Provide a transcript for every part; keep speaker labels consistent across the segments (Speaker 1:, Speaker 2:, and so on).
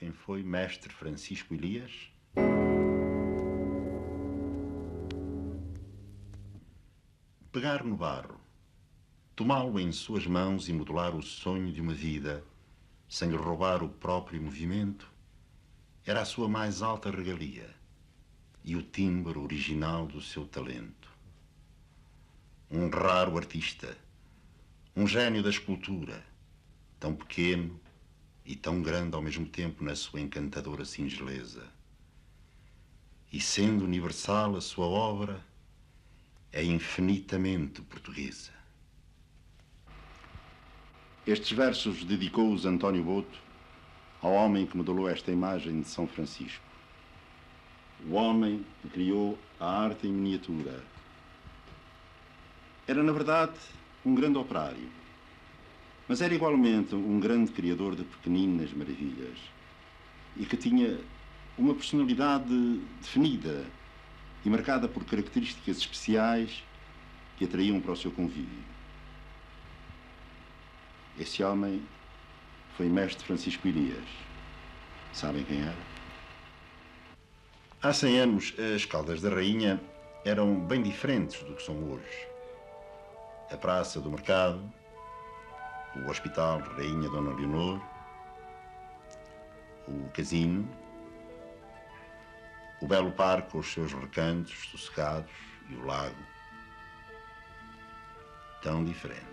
Speaker 1: quem foi mestre Francisco Elias? Pegar no barro, tomá-lo em suas mãos e modelar o sonho de uma vida, sem lhe roubar o próprio movimento, era a sua mais alta regalia e o timbre original do seu talento. Um raro artista, um gênio da escultura, tão pequeno e tão grande ao mesmo tempo na sua encantadora singeleza. E sendo universal a sua obra, é infinitamente portuguesa. Estes versos dedicou-os António Boto ao homem que modelou esta imagem de São Francisco. O homem que criou a arte em miniatura. Era, na verdade, um grande operário, mas era igualmente um grande criador de pequeninas maravilhas e que tinha uma personalidade definida e marcada por características especiais que atraíam para o seu convívio. Esse homem foi mestre Francisco Elias. Sabem quem era? Há 100 anos, as Caldas da Rainha eram bem diferentes do que são hoje. A Praça do Mercado, o Hospital Rainha Dona Leonor, o Casino, o belo parque com os seus recantos sossegados e o lago, tão diferentes.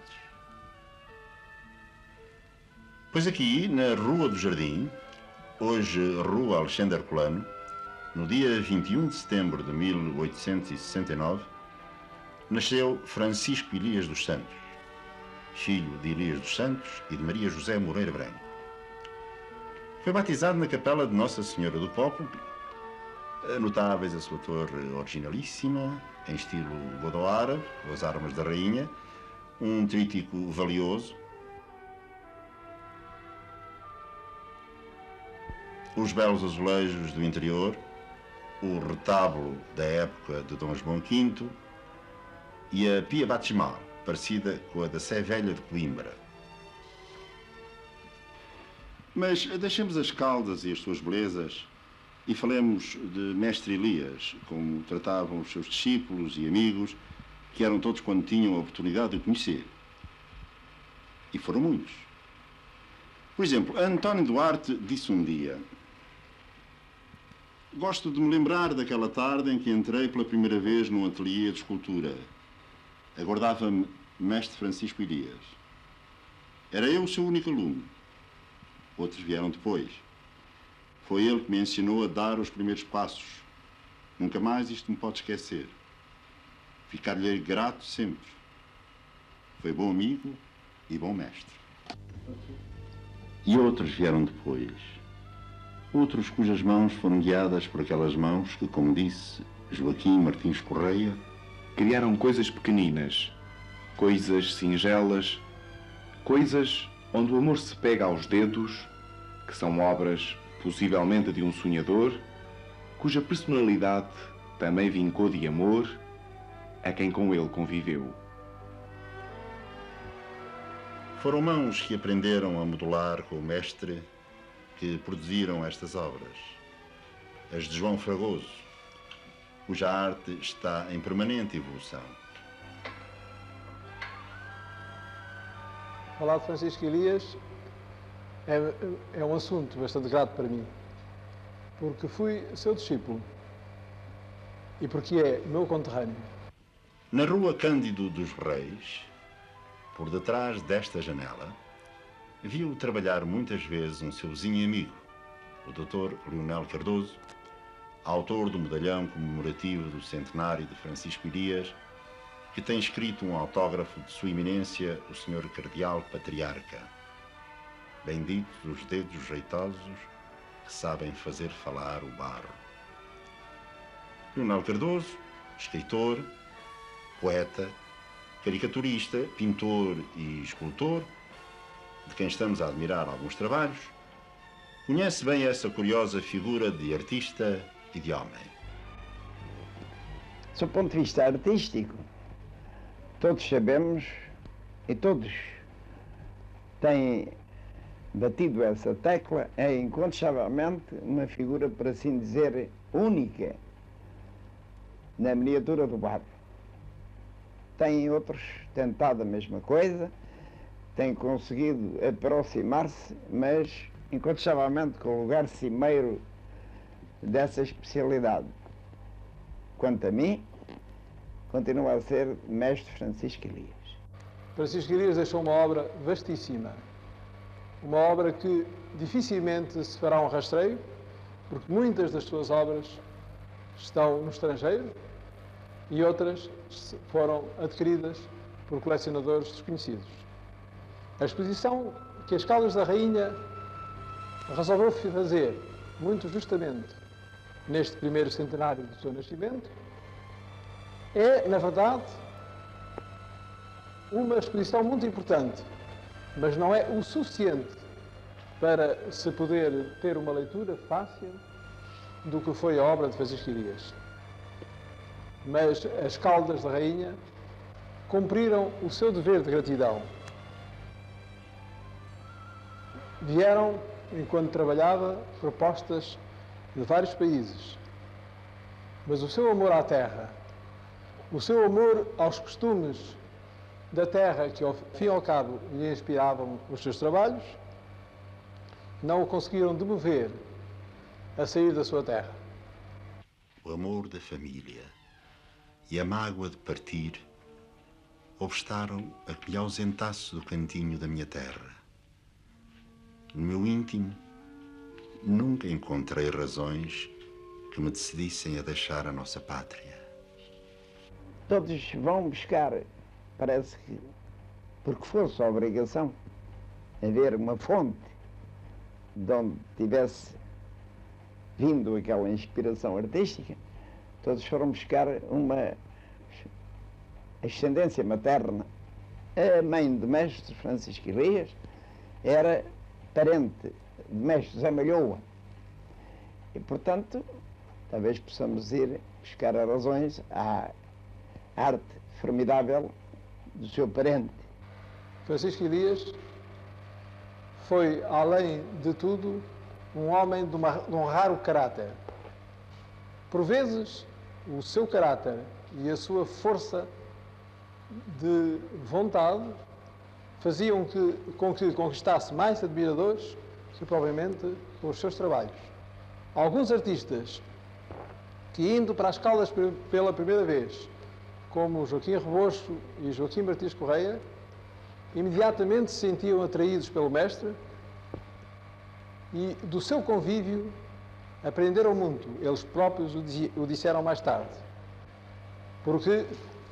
Speaker 1: Pois aqui, na Rua do Jardim, hoje Rua Alexandre Herculano, no dia 21 de setembro de 1869, nasceu Francisco Elias dos Santos, filho de Elias dos Santos e de Maria José Moreira Branco. Foi batizado na capela de Nossa Senhora do Popolo. Notáveis a sua torre originalíssima, em estilo Godó árabe, com as armas da rainha, um trítico valioso, os belos azulejos do interior, o retábulo da época de Dom João V e a pia batismal, parecida com a da Sé Velha de Coimbra. Mas deixemos as Caldas e as suas belezas e falemos de Mestre Elias, como tratavam os seus discípulos e amigos, que eram todos quando tinham a oportunidade de o conhecer. E foram muitos. Por exemplo, António Duarte disse um dia: gosto de me lembrar daquela tarde em que entrei pela primeira vez num ateliê de escultura. Aguardava-me mestre Francisco Elias. Era eu o seu único aluno. Outros vieram depois. Foi ele que me ensinou a dar os primeiros passos. Nunca mais isto me pode esquecer. Ficar-lhe grato sempre. Foi bom amigo e bom mestre. E outros vieram depois. Outros cujas mãos foram guiadas por aquelas mãos que, como disse Joaquim Martins Correia,
Speaker 2: criaram coisas pequeninas, coisas singelas, coisas onde o amor se pega aos dedos, que são obras possivelmente de um sonhador, cuja personalidade também vincou de amor a quem com ele conviveu.
Speaker 1: Foram mãos que aprenderam a modelar com o mestre que produziram estas obras. As de João Fragoso, cuja arte está em permanente evolução.
Speaker 3: Falar de Francisco Elias é um assunto bastante grato para mim, porque fui seu discípulo e porque é meu conterrâneo.
Speaker 1: Na Rua Cândido dos Reis, por detrás desta janela, viu trabalhar muitas vezes um seu vizinho e amigo, o Dr. Leonel Cardoso, autor do medalhão comemorativo do centenário de Francisco Elias, que tem escrito um autógrafo de Sua Eminência, o Sr. Cardeal Patriarca. Benditos os dedos jeitosos que sabem fazer falar o barro. Leonel Cardoso, escritor, poeta, caricaturista, pintor e escultor, de quem estamos a admirar alguns trabalhos, conhece bem essa curiosa figura de artista e de homem.
Speaker 4: Do ponto de vista artístico, todos sabemos e todos têm batido essa tecla, é incontestavelmente uma figura, por assim dizer, única na miniatura do barro. Têm outros tentado a mesma coisa, têm conseguido aproximar-se, mas incontestavelmente com o lugar cimeiro dessa especialidade. Quanto a mim, continua a ser mestre Francisco Elias.
Speaker 3: Francisco Elias deixou uma obra vastíssima, uma obra que dificilmente se fará um rastreio, porque muitas das suas obras estão no estrangeiro e outras foram adquiridas por colecionadores desconhecidos. A exposição que as Caldas da Rainha resolveu fazer, muito justamente neste primeiro centenário do seu nascimento, é, na verdade, uma exposição muito importante, mas não é o suficiente para se poder ter uma leitura fácil do que foi a obra de Francisco Elias. Mas as Caldas da Rainha cumpriram o seu dever de gratidão. Vieram, enquanto trabalhava, propostas de vários países, mas o seu amor à terra, o seu amor aos costumes da terra que, ao fim e ao cabo, lhe inspiravam os seus trabalhos, não o conseguiram demover a sair da sua terra.
Speaker 1: O amor da família e a mágoa de partir obstaram a que me ausentasse do cantinho da minha terra. No meu íntimo, nunca encontrei razões que me decidissem a deixar a nossa pátria.
Speaker 4: Todos vão buscar, parece que, porque fosse a obrigação, haver uma fonte de onde tivesse vindo aquela inspiração artística, todos foram buscar uma ascendência materna. A mãe de mestre Francisco Elias era parente de mestre José Malhoa e, portanto, talvez possamos ir buscar as razões à arte formidável do seu parente.
Speaker 3: Francisco Elias foi, além de tudo, um homem de um raro caráter. Por vezes, o seu caráter e a sua força de vontade faziam com que conquistasse mais admiradores que, provavelmente, os seus trabalhos. Alguns artistas que, indo para as Caldas pela primeira vez, como Joaquim Rebocho e Joaquim Martins Correia, imediatamente se sentiam atraídos pelo mestre e do seu convívio aprenderam muito. Eles próprios o disseram mais tarde. Porque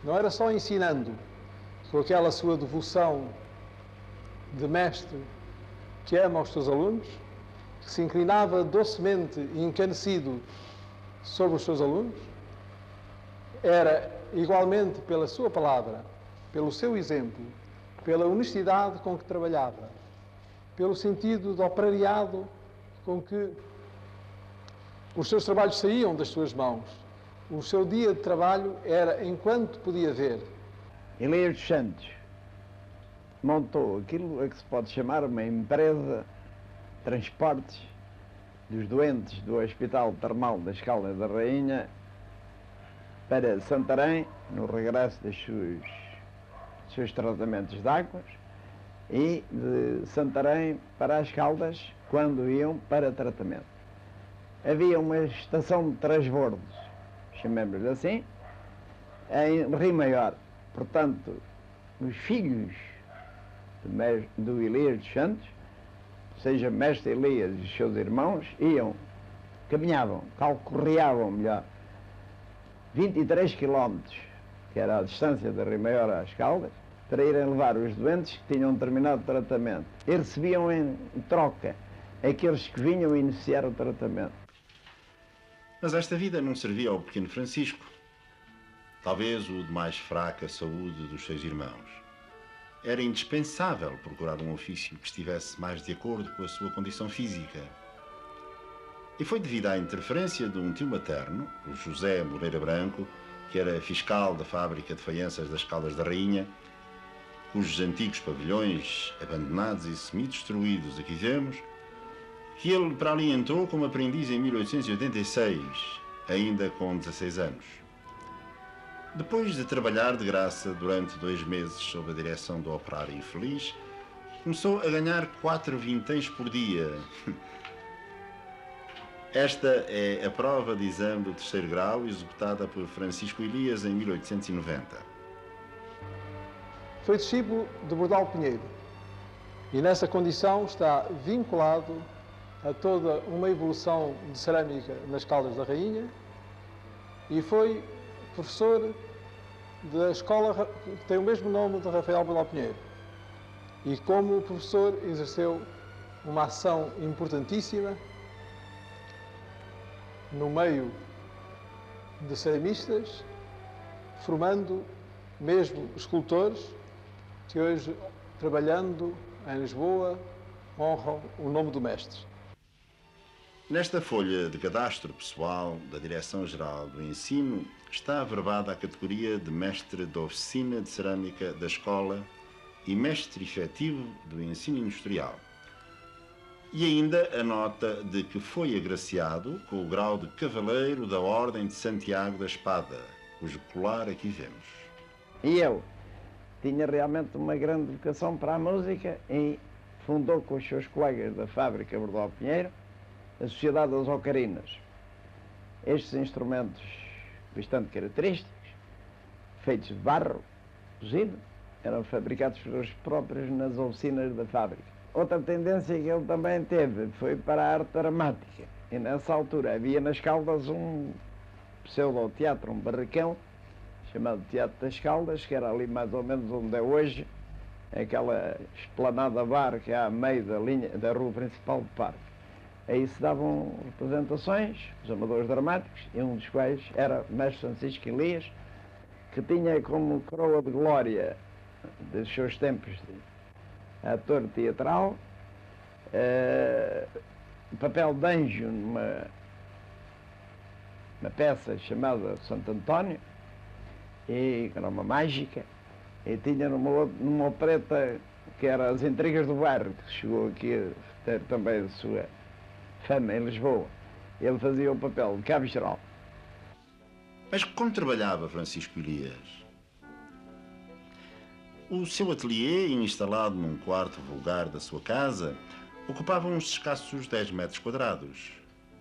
Speaker 3: não era só ensinando, com aquela sua devoção de mestre que ama os seus alunos, que se inclinava docemente e encanecido sobre os seus alunos, era igualmente pela sua palavra, pelo seu exemplo, pela honestidade com que trabalhava, pelo sentido de operariado com que os seus trabalhos saíam das suas mãos. O seu dia de trabalho era enquanto podia ver.
Speaker 4: Elias dos Santos montou aquilo a que se pode chamar uma empresa de transportes dos doentes do Hospital Termal das Caldas da Rainha para Santarém, no regresso dos seus tratamentos de águas, e de Santarém para as Caldas, quando iam para tratamento. Havia uma estação de transbordos, chamemos-lhe assim, em Rio Maior. Portanto, os filhos do Elias dos Santos, seja mestre Elias e os seus irmãos, caminhavam, calcorreavam melhor, 23 quilómetros, que era a distância de Rio Maior às Caldas, para irem levar os doentes que tinham terminado o tratamento. E recebiam em troca aqueles que vinham iniciar o tratamento.
Speaker 1: Mas esta vida não servia ao pequeno Francisco. Talvez o de mais fraca saúde dos seus irmãos. Era indispensável procurar um ofício que estivesse mais de acordo com a sua condição física. E foi devido à interferência de um tio materno, o José Moreira Branco, que era fiscal da fábrica de faianças das Caldas da Rainha, cujos antigos pavilhões, abandonados e semi-destruídos, aqui vemos, que ele para ali entrou como aprendiz em 1886, ainda com 16 anos. Depois de trabalhar de graça durante 2 meses sob a direção do operário infeliz, começou a ganhar 4 vinténs por dia. Esta é a prova de exame do 3º grau executada por Francisco Elias em 1890.
Speaker 3: Foi discípulo de Bordal Pinheiro e nessa condição está vinculado a toda uma evolução de cerâmica nas Caldas da Rainha e foi professor da escola que tem o mesmo nome de Rafael Bordal Pinheiro. E como professor exerceu uma ação importantíssima no meio de ceramistas, formando mesmo escultores que hoje, trabalhando em Lisboa, honram o nome do mestre.
Speaker 1: Nesta folha de cadastro pessoal da Direção-Geral do Ensino está averbada a categoria de mestre da oficina de cerâmica da escola e mestre efetivo do ensino industrial. E ainda a nota de que foi agraciado com o grau de Cavaleiro da Ordem de Santiago da Espada, cujo colar aqui vemos.
Speaker 4: E eu tinha realmente uma grande vocação para a música e fundou com os seus colegas da fábrica Bordal Pinheiro a Sociedade das Ocarinas. Estes instrumentos bastante característicos, feitos de barro, cozido, eram fabricados por eles próprios nas oficinas da fábrica. Outra tendência que ele também teve foi para a arte dramática. E nessa altura havia nas Caldas um pseudo-teatro, um barracão, chamado Teatro das Caldas, que era ali mais ou menos onde é hoje, aquela esplanada bar que há a meio da rua principal do parque. Aí se davam representações, os amadores dramáticos, e um dos quais era o mestre Francisco Elias, que tinha como coroa de glória dos seus tempos de ator teatral, o papel de anjo numa peça chamada Santo António, e era uma mágica, e tinha numa opereta que era As Intrigas do Bairro, que chegou aqui a ter também a sua fama em Lisboa. Ele fazia o papel de cabo geral.
Speaker 1: Mas como trabalhava Francisco Elias? O seu ateliê, instalado num quarto vulgar da sua casa, ocupava uns escassos 10 metros quadrados.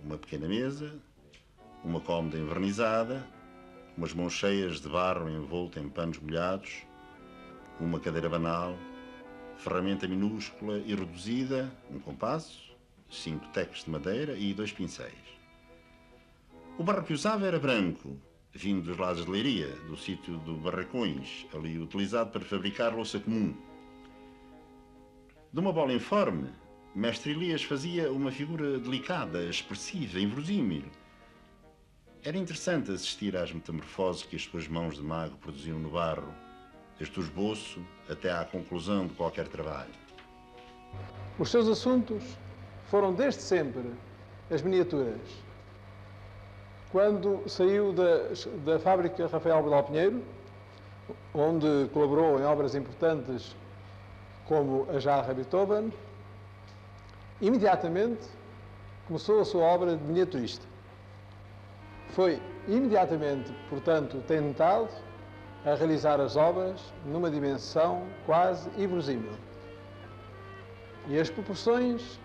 Speaker 1: Uma pequena mesa, uma cômoda envernizada, umas mãos cheias de barro envolto em panos molhados, uma cadeira banal, ferramenta minúscula e reduzida, um compasso, 5 tecos de madeira e 2 pincéis. O barro que usava era branco, vindo dos lados de Leiria, do sítio do Barracões, ali utilizado para fabricar louça comum. De uma bola informe, mestre Elias fazia uma figura delicada, expressiva, inverosímil. Era interessante assistir às metamorfoses que as suas mãos de mago produziam no barro, desde o esboço até à conclusão de qualquer trabalho.
Speaker 3: Os seus assuntos foram desde sempre as miniaturas. Quando saiu da fábrica Rafael Bordal Pinheiro, onde colaborou em obras importantes como a Jarra Beethoven, imediatamente começou a sua obra de miniaturista. Foi imediatamente, portanto, tentado a realizar as obras numa dimensão quase inverosímil. E as proporções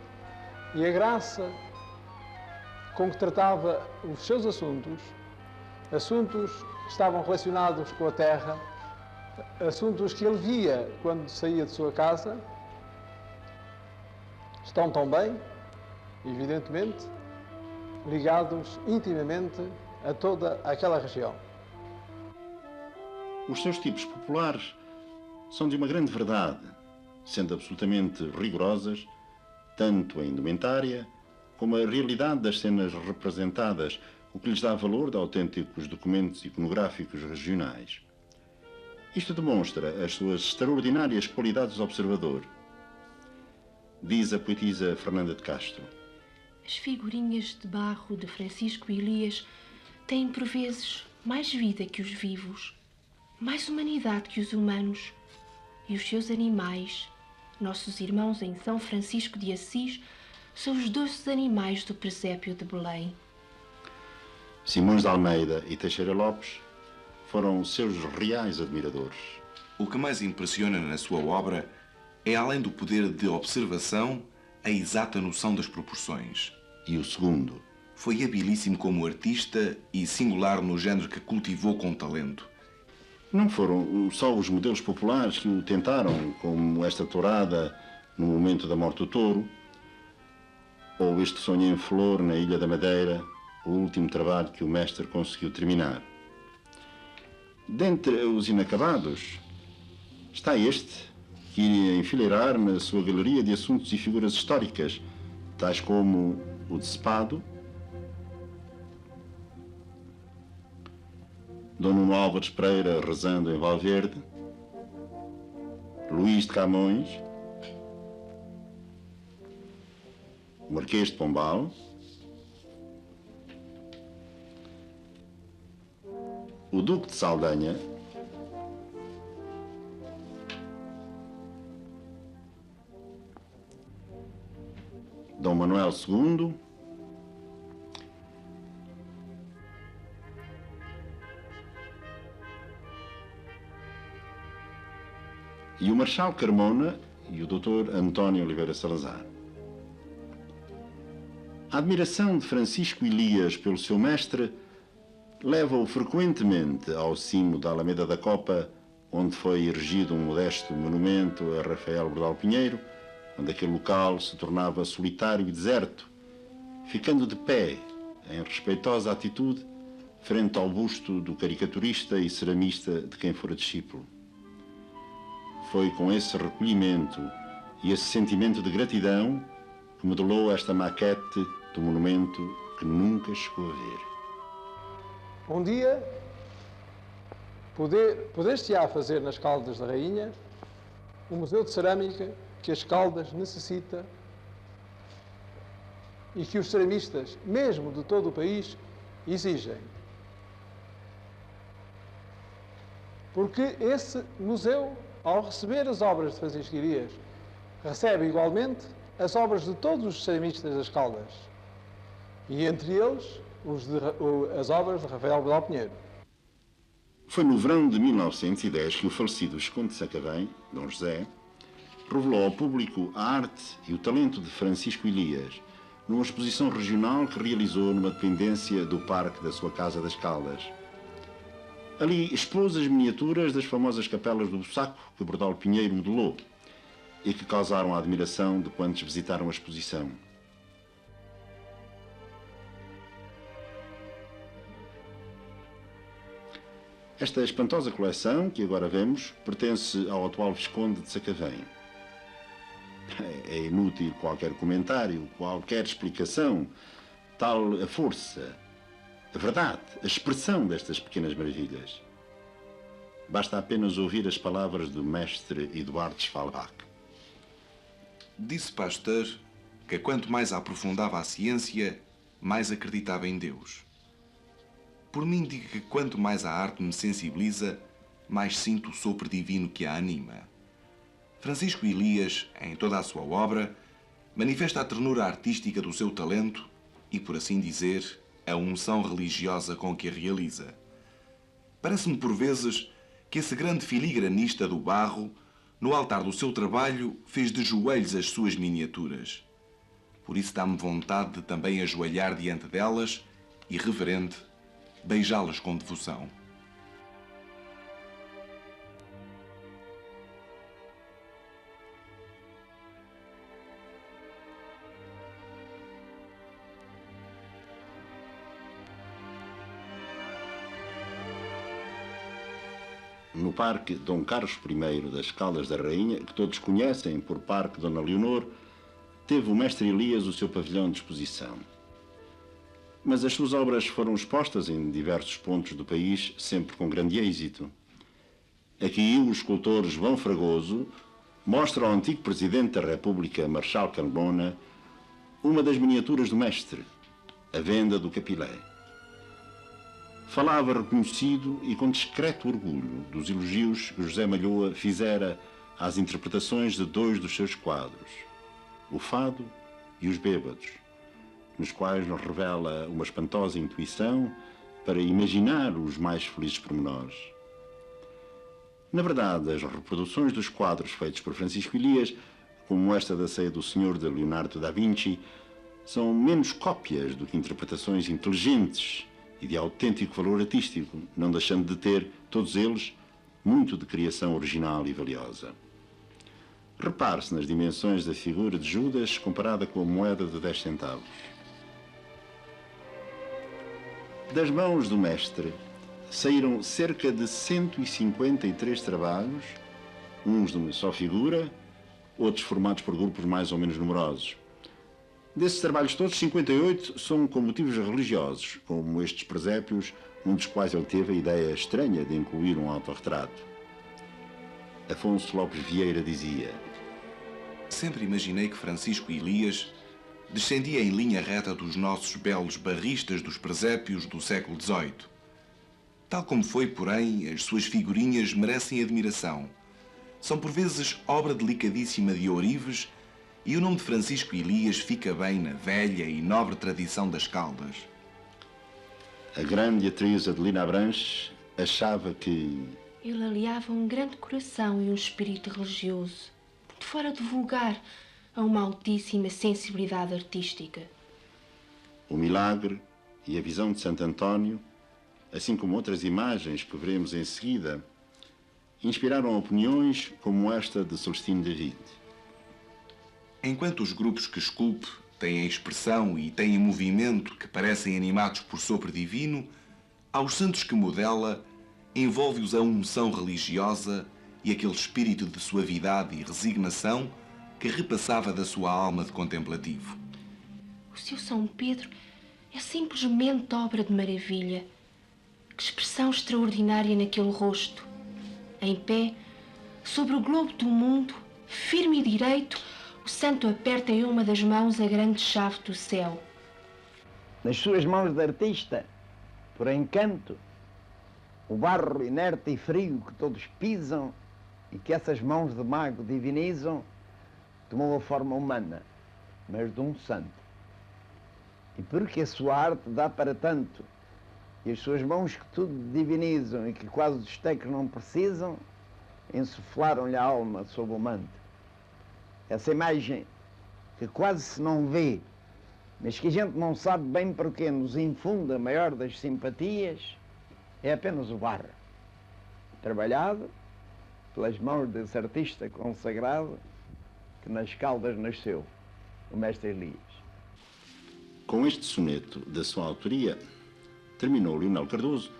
Speaker 3: e a graça com que tratava os seus assuntos que estavam relacionados com a terra, assuntos que ele via quando saía de sua casa, estão também, evidentemente, ligados intimamente a toda aquela região.
Speaker 1: Os seus tipos populares são de uma grande verdade, sendo absolutamente rigorosas, tanto a indumentária como a realidade das cenas representadas, o que lhes dá valor de autênticos documentos iconográficos regionais. Isto demonstra as suas extraordinárias qualidades de observador. Diz a poetisa Fernanda de Castro:
Speaker 5: as figurinhas de barro de Francisco Elias têm por vezes mais vida que os vivos, mais humanidade que os humanos, e os seus animais, nossos irmãos em São Francisco de Assis, são os doces animais do presépio de Belém.
Speaker 1: Simões de Almeida e Teixeira Lopes foram seus reais admiradores.
Speaker 2: O que mais impressiona na sua obra é, além do poder de observação, a exata noção das proporções.
Speaker 1: E o segundo?
Speaker 2: Foi habilíssimo como artista e singular no género que cultivou com talento.
Speaker 1: Não foram só os modelos populares que o tentaram, como esta tourada no momento da morte do touro, ou este sonho em flor na Ilha da Madeira, o último trabalho que o mestre conseguiu terminar. Dentre os inacabados, está este, que iria enfileirar na sua galeria de assuntos e figuras históricas, tais como o de Cepado, Dom Nuno Álvares Pereira rezando em Valverde, Luís de Camões, o Marquês de Pombal, o Duque de Saldanha, Dom Manuel II, e o Marechal Carmona e o Dr. António Oliveira Salazar. A admiração de Francisco Elias pelo seu mestre leva-o frequentemente ao cimo da Alameda da Copa, onde foi erigido um modesto monumento a Rafael Bordal Pinheiro, onde aquele local se tornava solitário e deserto, ficando de pé, em respeitosa atitude, frente ao busto do caricaturista e ceramista de quem fora discípulo. Foi com esse recolhimento e esse sentimento de gratidão que modelou esta maquete do monumento que nunca chegou a ver.
Speaker 3: Um dia, poder-se-á fazer nas Caldas da Rainha um museu de cerâmica que as Caldas necessita e que os ceramistas, mesmo de todo o país, exigem. Porque esse museu, ao receber as obras de Francisco Elias, recebe igualmente as obras de todos os ceramistas das Caldas, e entre eles as obras de Rafael Bordal Pinheiro.
Speaker 1: Foi no verão de 1910 que o falecido Visconde de Sacavém, Dom José, revelou ao público a arte e o talento de Francisco Elias numa exposição regional que realizou numa dependência do parque da sua Casa das Caldas. Ali expôs as miniaturas das famosas capelas do Bussaco que Bordal Pinheiro modelou e que causaram a admiração de quantos visitaram a exposição. Esta espantosa coleção, que agora vemos, pertence ao atual Visconde de Sacavém. É inútil qualquer comentário, qualquer explicação, tal a força, a verdade, a expressão destas pequenas maravilhas. Basta apenas ouvir as palavras do mestre Eduardo Schwalbach.
Speaker 2: Disse Pasteur que quanto mais aprofundava a ciência, mais acreditava em Deus. Por mim digo que quanto mais a arte me sensibiliza, mais sinto o sopro divino que a anima. Francisco Elias, em toda a sua obra, manifesta a ternura artística do seu talento e, por assim dizer, a unção religiosa com que a realiza. Parece-me por vezes que esse grande filigranista do barro, no altar do seu trabalho, fez de joelhos as suas miniaturas. Por isso dá-me vontade de também ajoelhar diante delas e, reverente, beijá-las com devoção.
Speaker 1: No Parque Dom Carlos I das Caldas da Rainha, que todos conhecem por Parque Dona Leonor, teve o mestre Elias o seu pavilhão de exposição. Mas as suas obras foram expostas em diversos pontos do país, sempre com grande êxito. Aqui o escultor João Fragoso mostra ao antigo Presidente da República, Marechal Carmona, uma das miniaturas do mestre, a Venda do Capilé. Falava reconhecido e com discreto orgulho dos elogios que José Malhoa fizera às interpretações de dois dos seus quadros, o Fado e os Bêbados, nos quais nos revela uma espantosa intuição para imaginar os mais felizes pormenores. Na verdade, as reproduções dos quadros feitos por Francisco Elias, como esta da Ceia do Senhor de Leonardo da Vinci, são menos cópias do que interpretações inteligentes e de autêntico valor artístico, não deixando de ter, todos eles, muito de criação original e valiosa. Repare-se nas dimensões da figura de Judas comparada com a moeda de 10 centavos. Das mãos do mestre saíram cerca de 153 trabalhos, uns de uma só figura, outros formados por grupos mais ou menos numerosos. Desses trabalhos todos, 58 são com motivos religiosos, como estes presépios, um dos quais ele teve a ideia estranha de incluir um autorretrato. Afonso Lopes Vieira dizia:
Speaker 2: Sempre imaginei que Francisco Elias descendia em linha reta dos nossos belos barristas dos presépios do século XVIII. Tal como foi, porém, as suas figurinhas merecem admiração. São por vezes obra delicadíssima de ourives e o nome de Francisco Elias fica bem na velha e nobre tradição das Caldas.
Speaker 1: A grande atriz Adelina Abranches achava que
Speaker 5: ele aliava um grande coração e um espírito religioso, muito fora de vulgar, a uma altíssima sensibilidade artística.
Speaker 1: o milagre e a visão de Santo António, assim como outras imagens que veremos em seguida, inspiraram opiniões como esta de Celestino David.
Speaker 2: Enquanto os grupos que esculpe têm expressão e têm movimento que parecem animados por sopro divino, aos santos que modela envolve-os a unção religiosa e aquele espírito de suavidade e resignação que repassava da sua alma de contemplativo.
Speaker 5: O seu São Pedro é simplesmente obra de maravilha. Que expressão extraordinária naquele rosto. Em pé, sobre o globo do mundo, firme e direito, o santo aperta em uma das mãos a grande chave do céu.
Speaker 4: Nas suas mãos de artista, por encanto, o barro inerte e frio que todos pisam e que essas mãos de mago divinizam, tomou a forma humana, mas de um santo. E porque a sua arte dá para tanto, e as suas mãos que tudo divinizam e que quase os tecos não precisam, insuflaram-lhe a alma sob o manto. Essa imagem que quase se não vê, mas que a gente não sabe bem porquê nos infunde a maior das simpatias, é apenas o barro, trabalhado pelas mãos desse artista consagrado que nas Caldas nasceu, o mestre Elias.
Speaker 1: Com este soneto da sua autoria, terminou Leonel Cardoso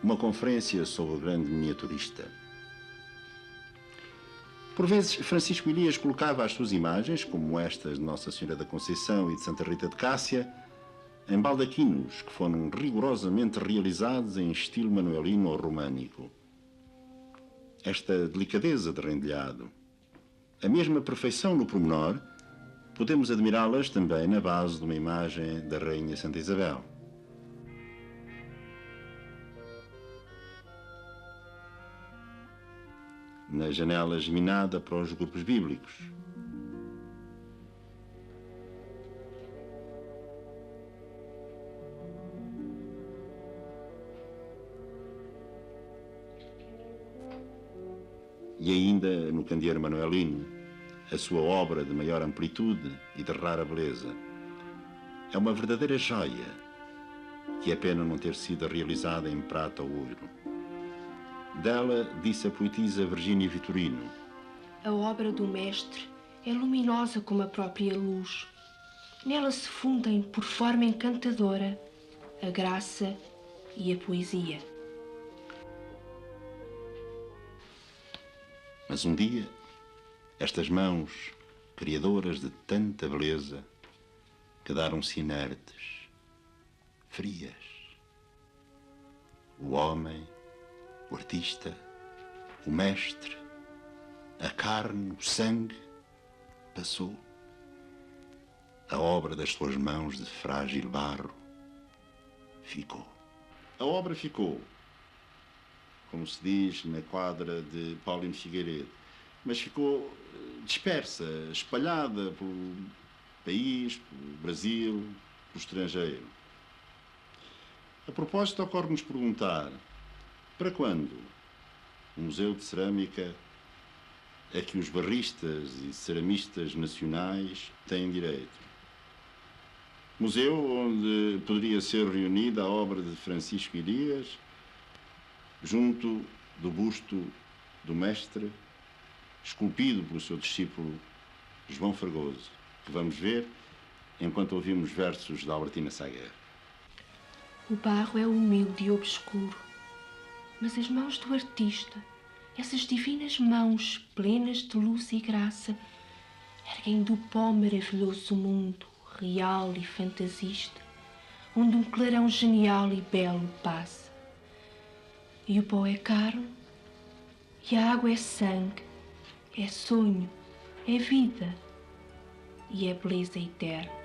Speaker 1: uma conferência sobre o grande miniaturista. Por vezes, Francisco Elias colocava as suas imagens, como estas de Nossa Senhora da Conceição e de Santa Rita de Cássia, em baldaquinos que foram rigorosamente realizados em estilo manuelino ou românico. Esta delicadeza de rendilhado, a mesma perfeição no pormenor, podemos admirá-las também na base de uma imagem da Rainha Santa Isabel. Na janela geminada para os grupos bíblicos. E ainda no candeeiro manuelino, a sua obra de maior amplitude e de rara beleza. É uma verdadeira joia, que é pena não ter sido realizada em prata ou ouro. Dela disse a poetisa Virgínia Vitorino:
Speaker 5: A obra do mestre é luminosa como a própria luz. Nela se fundem, por forma encantadora, a graça e a poesia.
Speaker 1: Mas um dia, estas mãos, criadoras de tanta beleza, quedaram-se inertes, frias. O homem, o artista, o mestre, a carne, o sangue, passou. A obra das suas mãos de frágil barro ficou. A obra ficou, como se diz na quadra de Paulino Figueiredo, mas ficou dispersa, espalhada pelo país, pelo Brasil, pelo estrangeiro. A propósito, ocorre-nos perguntar: para quando o Museu de Cerâmica é que os barristas e ceramistas nacionais têm direito? Museu onde poderia ser reunida a obra de Francisco Elias, junto do busto do mestre, esculpido pelo seu discípulo João Fragoso, que vamos ver enquanto ouvimos versos da Albertina Saguer.
Speaker 5: O barro é humilde e obscuro, mas as mãos do artista, essas divinas mãos plenas de luz e graça, erguem do pó maravilhoso mundo, real e fantasista, onde um clarão genial e belo passa. E o pó é carne, e a água é sangue, é sonho, é vida e é beleza eterna.